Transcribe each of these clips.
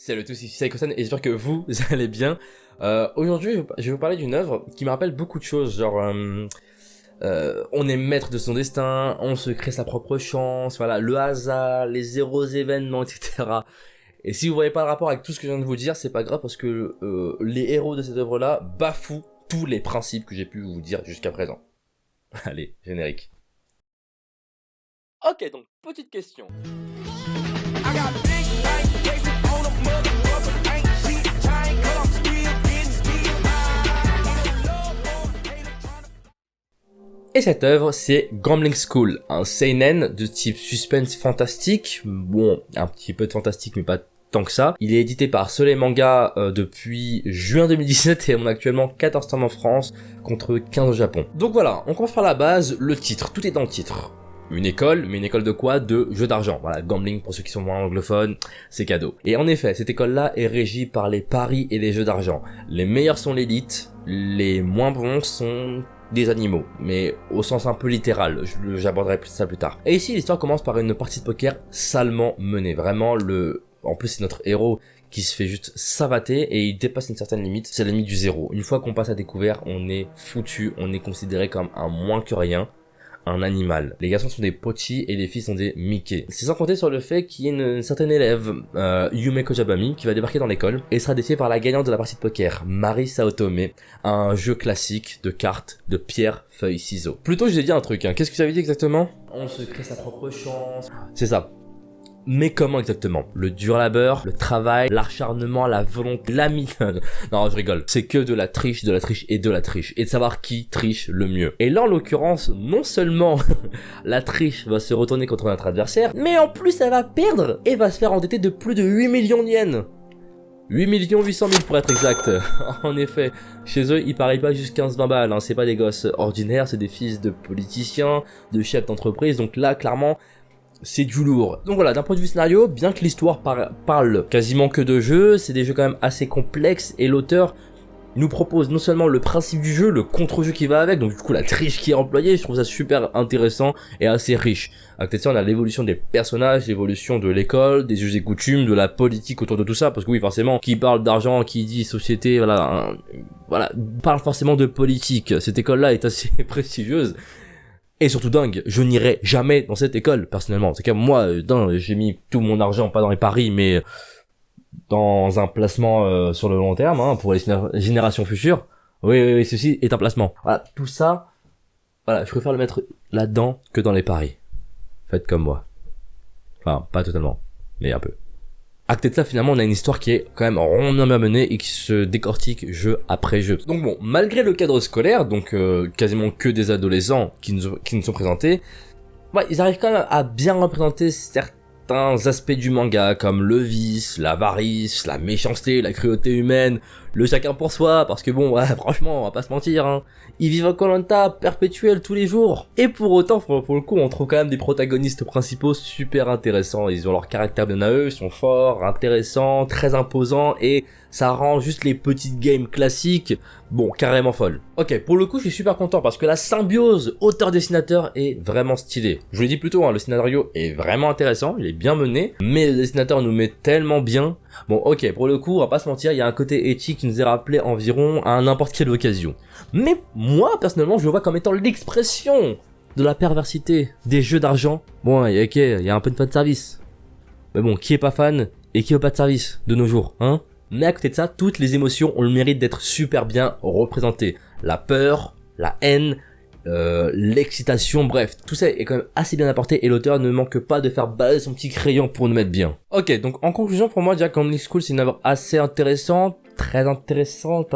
Salut à tous, ici Saïko-san et j'espère que vous allez bien. Aujourd'hui, je vais vous parler d'une œuvre qui me rappelle beaucoup de choses, genre on est maître de son destin, on se crée sa propre chance, voilà, le hasard, les heureux événements, etc. Et si vous voyez pas le rapport avec tout ce que je viens de vous dire, c'est pas grave parce que les héros de cette œuvre-là bafouent tous les principes que j'ai pu vous dire jusqu'à présent. Allez, générique. Ok, donc petite question. Et cette œuvre, c'est Gambling School, un seinen de type suspense fantastique. Bon, un petit peu de fantastique, mais pas tant que ça. Il est édité par Soleil Manga depuis juin 2017 et on a actuellement 14 tomes en France contre 15 au Japon. Donc voilà, on commence par la base, le titre, tout est dans le titre. Une école, mais une école de quoi? De jeux d'argent. Voilà, gambling pour ceux qui sont moins anglophones, c'est cadeau. Et en effet, cette école-là est régie par les paris et les jeux d'argent. Les meilleurs sont l'élite, les moins bons sont des animaux, mais au sens un peu littéral, j'aborderai ça plus tard. Et ici, l'histoire commence par une partie de poker salement menée. Vraiment, en plus c'est notre héros qui se fait juste savater et il dépasse une certaine limite, c'est la limite du zéro. Une fois qu'on passe à découvert, on est foutu, on est considéré comme un moins que rien, un animal. Les garçons sont des pochi et les filles sont des Mickey. C'est sans compter sur le fait qu'il y ait une certaine élève, Yumeko Jabami, qui va débarquer dans l'école et sera défiée par la gagnante de la partie de poker, Mari Saotome, un jeu classique de cartes, de pierre, feuille, ciseaux. Plutôt, je vous ai dit un truc, hein. Qu'est-ce que j'avais dit exactement? On se crée sa propre chance. C'est ça. Mais comment exactement? Le dur labeur, le travail, l'acharnement, la volonté, l'ami... Non, je rigole. C'est que de la triche et de la triche. Et de savoir qui triche le mieux. Et là, en l'occurrence, non seulement la triche va se retourner contre notre adversaire, mais en plus, elle va perdre et va se faire endetter de plus de 8 millions de yens. 8 800 000 pour être exact. En effet, chez eux, ils parient pas juste 15-20 balles, hein. C'est pas des gosses ordinaires, c'est des fils de politiciens, de chefs d'entreprise. Donc là, clairement... c'est du lourd. Donc voilà, d'un point de vue scénario, bien que l'histoire parle quasiment que de jeux, c'est des jeux quand même assez complexes et l'auteur nous propose non seulement le principe du jeu, le contre-jeu qui va avec, donc du coup la triche qui est employée, je trouve ça super intéressant et assez riche. À côté de ça, on a l'évolution des personnages, l'évolution de l'école, des us et coutumes, de la politique autour de tout ça, parce que oui, forcément, qui parle d'argent, qui dit société, voilà, parle forcément de politique. Cette école-là est assez prestigieuse. Et surtout dingue, je n'irai jamais dans cette école, personnellement. C'est comme moi, j'ai mis tout mon argent, pas dans les paris, mais dans un placement sur le long terme, hein, pour les générations futures. Oui, ceci est un placement. Voilà, tout ça, voilà, je préfère le mettre là-dedans que dans les paris. Faites comme moi. Enfin, pas totalement, mais un peu. À côté de ça, finalement, on a une histoire qui est quand même rondement bien menée et qui se décortique jeu après jeu. Donc bon, malgré le cadre scolaire, donc quasiment que des adolescents qui nous sont présentés, ouais, ils arrivent quand même à bien représenter certains aspects du manga, comme le vice, l'avarice, la méchanceté, la cruauté humaine, le chacun pour soi, parce que bon, ouais, franchement, on va pas se mentir, hein. Ils vivent en Koh-Lanta perpétuel tous les jours. Et pour autant, pour le coup, on trouve quand même des protagonistes principaux super intéressants. Ils ont leur caractère bien à eux, ils sont forts, intéressants, très imposants, et ça rend juste les petites games classiques, bon, carrément folles. Ok, pour le coup, je suis super content parce que la symbiose auteur-dessinateur est vraiment stylée. Je vous l'ai dit plus tôt, hein, le scénario est vraiment intéressant, il est bien mené, mais le dessinateur nous met tellement bien. Bon, ok, pour le coup, on va pas se mentir, il y a un côté éthique qui nous est rappelé environ à n'importe quelle occasion. Mais moi, personnellement, je le vois comme étant l'expression de la perversité des jeux d'argent. Bon, ok, il y a un peu de fan service. Mais bon, qui est pas fan et qui veut pas de service de nos jours, hein? Mais à côté de ça, toutes les émotions ont le mérite d'être super bien représentées. La peur, la haine, l'excitation, bref, tout ça est quand même assez bien apporté et l'auteur ne manque pas de faire balader son petit crayon pour nous mettre bien. Ok, donc en conclusion, pour moi, Jack Gambling School, c'est une œuvre assez intéressante, très intéressante,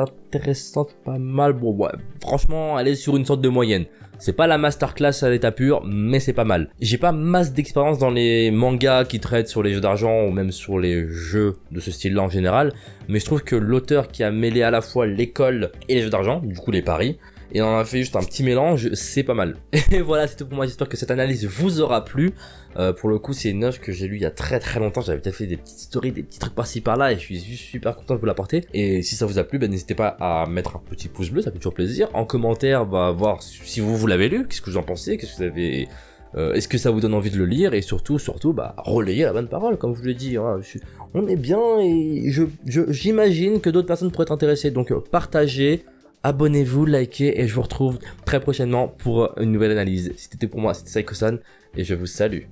pas mal. Bon, ouais, franchement, elle est sur une sorte de moyenne. C'est pas la masterclass à l'état pur, mais c'est pas mal. J'ai pas masse d'expérience dans les mangas qui traitent sur les jeux d'argent ou même sur les jeux de ce style-là en général, mais je trouve que l'auteur qui a mêlé à la fois l'école et les jeux d'argent, du coup les paris, et on en a fait juste un petit mélange, c'est pas mal. Et voilà, c'est tout pour moi, j'espère que cette analyse vous aura plu. Pour le coup, c'est une œuvre que j'ai lue il y a très longtemps, j'avais déjà fait des petites stories, des petits trucs par-ci par-là, et je suis juste super content de vous l'apporter. Et si ça vous a plu, n'hésitez pas à mettre un petit pouce bleu, ça fait toujours plaisir. En commentaire, voir si vous l'avez lu, qu'est-ce que vous en pensez, qu'est-ce que vous avez Est-ce que ça vous donne envie de le lire? Et surtout, bah, relayez la bonne parole, comme je vous l'ai dit. Hein. On est bien et j'imagine que d'autres personnes pourraient être intéressées. Donc, partagez, abonnez-vous, likez et je vous retrouve très prochainement pour une nouvelle analyse. C'était pour moi, c'était Saiko-san et je vous salue.